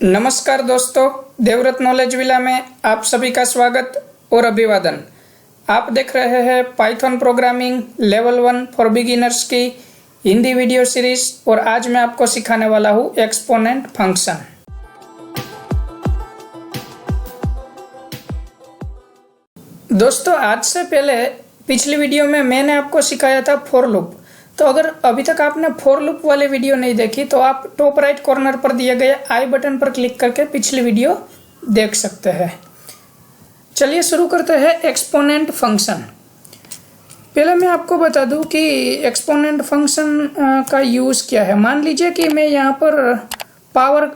नमस्कार दोस्तों, Devvrat knowledge villa में आप सभी का स्वागत और अभिवादन। आप देख रहे हैं Python programming level 1 for beginners की हिंदी वीडियो सीरीज और आज मैं आपको सिखाने वाला हूँ एक्सपोनेंट फंक्शन। दोस्तों, आज से पहले पिछली वीडियो में मैंने आपको सिखाया था फॉर लूप। तो अगर अभी तक आपने फॉर लूप वाली वीडियो नहीं देखी तो आप टॉप राइट कॉर्नर पर दिए गए आई बटन पर क्लिक करके पिछली वीडियो देख सकते हैं। चलिए शुरू करते हैं एक्सपोनेंट फंक्शन। पहले मैं आपको बता दूं कि एक्सपोनेंट फंक्शन का यूज़ क्या है। मान लीजिए कि मैं यहाँ पर पावर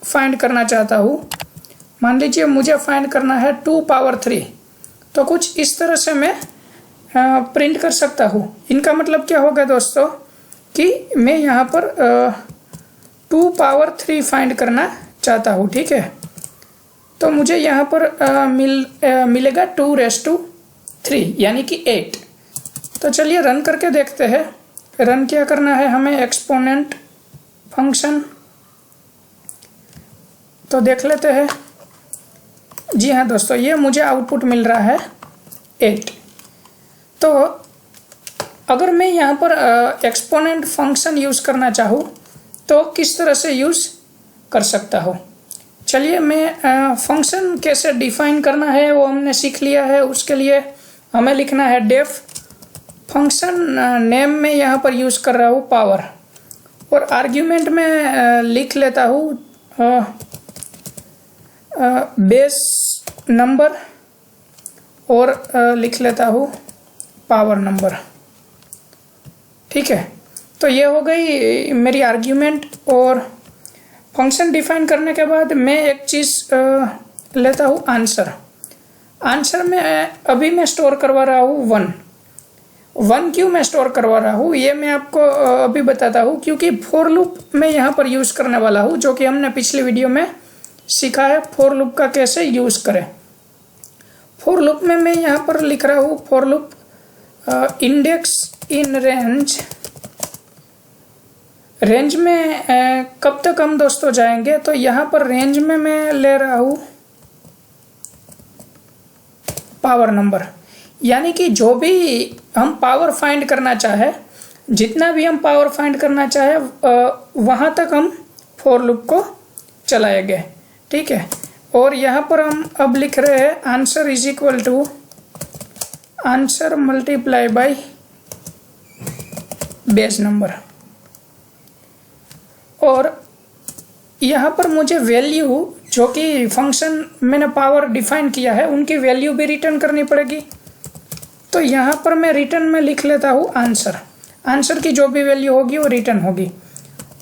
फाइंड करना चाहता हूँ। मान लीजिए मुझे फाइंड करना है 2 पावर 3। तो कुछ इस तरह से मैं प्रिंट कर सकता हूँ। इनका मतलब क्या होगा दोस्तों कि मैं यहाँ पर 2 पावर 3 फाइंड करना चाहता हूँ। ठीक है, तो मुझे यहाँ पर मिलेगा 2⁻³ यानी कि 8। तो चलिए रन करके देखते हैं। रन क्या करना है हमें, एक्सपोनेंट फंक्शन। तो देख लेते हैं। जी हाँ दोस्तों, ये मुझे आउटपुट मिल रहा है 8। तो अगर मैं यहाँ पर एक्सपोनेंट फंक्शन यूज़ करना चाहूँ तो किस तरह से यूज़ कर सकता हूँ। चलिए मैं फंक्शन कैसे डिफाइन करना है वो हमने सीख लिया है। उसके लिए हमें लिखना है डेफ। फंक्शन नेम में यहाँ पर यूज़ कर रहा हूँ पावर और आर्ग्यूमेंट में लिख लेता हूँ बेस नंबर और लिख लेता हूँ पावर नंबर। ठीक है, तो ये हो गई मेरी आर्ग्यूमेंट। और फंक्शन डिफाइन करने के बाद मैं एक चीज़ लेता हूँ आंसर। आंसर में अभी मैं स्टोर करवा रहा हूँ 1। क्यों मैं स्टोर करवा रहा हूँ ये मैं आपको अभी बताता हूँ, क्योंकि फॉर लूप मैं यहाँ पर यूज़ करने वाला हूँ, जो कि हमने पिछली वीडियो में सीखा है फॉर लूप का कैसे यूज़ करें। फॉर लूप में मैं यहाँ पर लिख रहा हूँ for loop index in range में कब तक हम दोस्तों जाएंगे। तो यहाँ पर रेंज में मैं ले रहा हूँ पावर नंबर, यानी कि जो भी हम पावर फाइंड करना चाहे, जितना भी हम पावर फाइंड करना चाहे वहाँ तक हम फॉर लूप को चलाएंगे। ठीक है, और यहाँ पर हम अब लिख रहे हैं answer is equal to answer multiply by base number. और यहाँ पर मुझे वैल्यू जो कि फंक्शन मैंने पावर डिफाइन किया है उनकी वैल्यू भी रिटर्न करनी पड़ेगी। तो यहाँ पर मैं रिटर्न में लिख लेता हूँ आंसर की जो भी वैल्यू होगी वो रिटर्न होगी।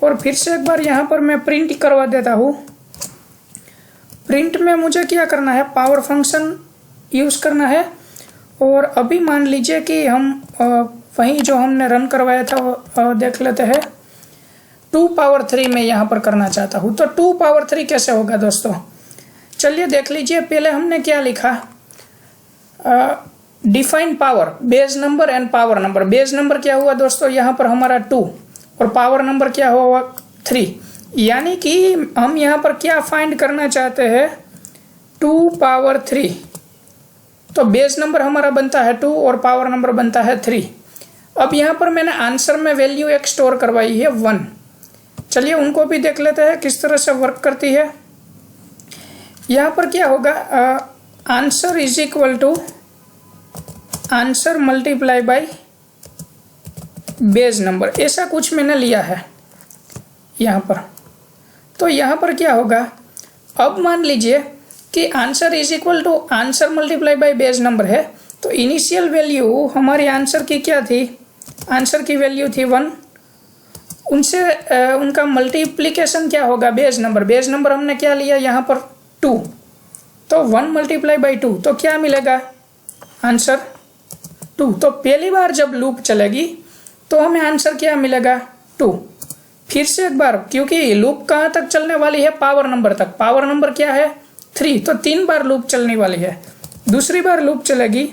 और फिर से एक बार यहाँ पर मैं प्रिंट करवा देता हूँ। प्रिंट में मुझे क्या करना है, पावर फंक्शन यूज़ करना है। और अभी मान लीजिए कि हम वहीं जो हमने रन करवाया था वो देख लेते हैं। 2 पावर 3 में यहाँ पर करना चाहता हूँ। तो 2 पावर 3 कैसे होगा दोस्तों, चलिए देख लीजिए। पहले हमने क्या लिखा, define power base number and power number. Base number क्या हुआ दोस्तों, यहाँ पर हमारा 2 और पावर नंबर क्या हुआ 3। यानी कि हम यहाँ पर क्या फाइंड करना चाहते हैं 2 पावर 3। तो बेस नंबर हमारा बनता है 2 और पावर नंबर बनता है 3। अब यहाँ पर मैंने आंसर में वैल्यू एक स्टोर करवाई है 1। चलिए उनको भी देख लेते हैं किस तरह से वर्क करती है। यहाँ पर क्या होगा, answer is equal to answer multiply by base number, ऐसा कुछ मैंने लिया है यहाँ पर। तो यहाँ पर क्या होगा, अब मान लीजिए कि answer is equal to answer multiply by base number है। तो इनिशियल वैल्यू हमारी आंसर की क्या थी, आंसर की वैल्यू थी 1। उनसे उनका मल्टीप्लिकेशन क्या होगा, बेस नंबर। बेस नंबर हमने क्या लिया यहाँ पर 2। तो 1 मल्टीप्लाई बाई 2 तो क्या मिलेगा, आंसर 2। तो पहली बार जब लूप चलेगी तो हमें आंसर क्या मिलेगा 2। फिर से एक बार, क्योंकि लूप कहाँ तक चलने वाली है, पावर नंबर तक। पावर नंबर क्या है 3, तो 3 बार लूप चलने वाली है। दूसरी बार लूप चलेगी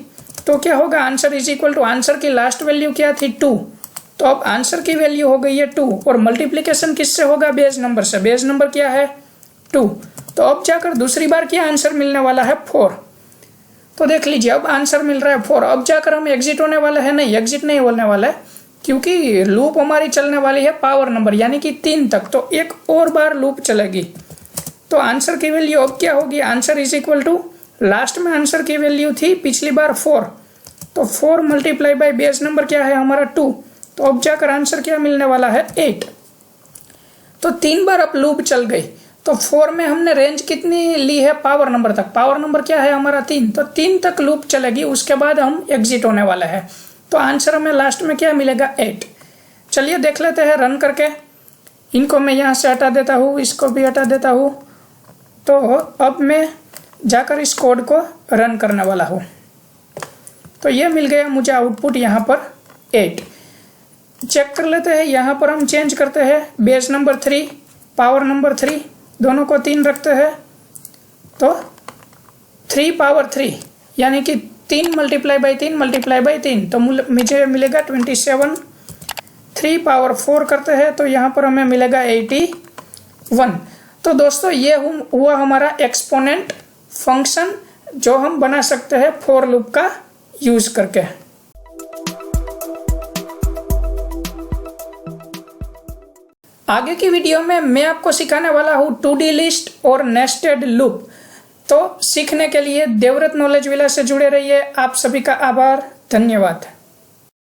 तो क्या होगा, answer is equal to answer की लास्ट वैल्यू क्या थी 2। तो अब आंसर की वैल्यू हो गई है 2 और मल्टीप्लिकेशन किससे होगा, बेस नंबर से। बेस नंबर क्या है 2। तो अब जाकर दूसरी बार क्या आंसर मिलने वाला है 4। तो देख लीजिए अब आंसर मिल रहा है 4। अब जाकर हम एग्जिट होने वाला है, नहीं एग्जिट नहीं होने वाला है, क्योंकि लूप हमारी चलने वाली है पावर नंबर यानी कि 3 तक। तो एक और बार लूप चलेगी। तो आंसर की वैल्यू अब क्या होगी, answer is equal to, last में आंसर की वैल्यू थी पिछली बार 4, तो 4 मल्टीप्लाई बाय बेस नंबर क्या है हमारा 2। तो अब जाकर आंसर क्या मिलने वाला है 8। तो 3 बार अब लूप चल गई। तो 4 में हमने रेंज कितनी ली है पावर नंबर तक, पावर नंबर क्या है हमारा 3, तो 3 तक लूप चलेगी, उसके बाद हम एग्जिट होने वाला है। तो आंसर हमें लास्ट में क्या मिलेगा 8। चलिए देख लेते हैं रन करके। इनको मैं यहाँ से हटा देता हूँ, इसको भी हटा देता हूँ। तो अब मैं जाकर इस कोड को रन करने वाला हूँ। तो ये मिल गया मुझे आउटपुट यहाँ पर 8। चेक कर लेते हैं, यहाँ पर हम चेंज करते हैं बेस नंबर 3 पावर नंबर 3 दोनों को 3 रखते हैं। तो 3 पावर 3 यानी कि 3 मल्टीप्लाई बाई 3 मल्टीप्लाई बाई 3, तो मुझे मिलेगा 27। 3 पावर 4 करते हैं तो यहाँ पर हमें मिलेगा 81। तो दोस्तों ये हुआ हमारा एक्सपोनेंट फंक्शन जो हम बना सकते हैं फॉर लूप का यूज करके। आगे की वीडियो में मैं आपको सिखाने वाला हूँ 2D लिस्ट और नेस्टेड लूप। तो सीखने के लिए देवव्रत नॉलेज विला से जुड़े रहिए। आप सभी का आभार, धन्यवाद।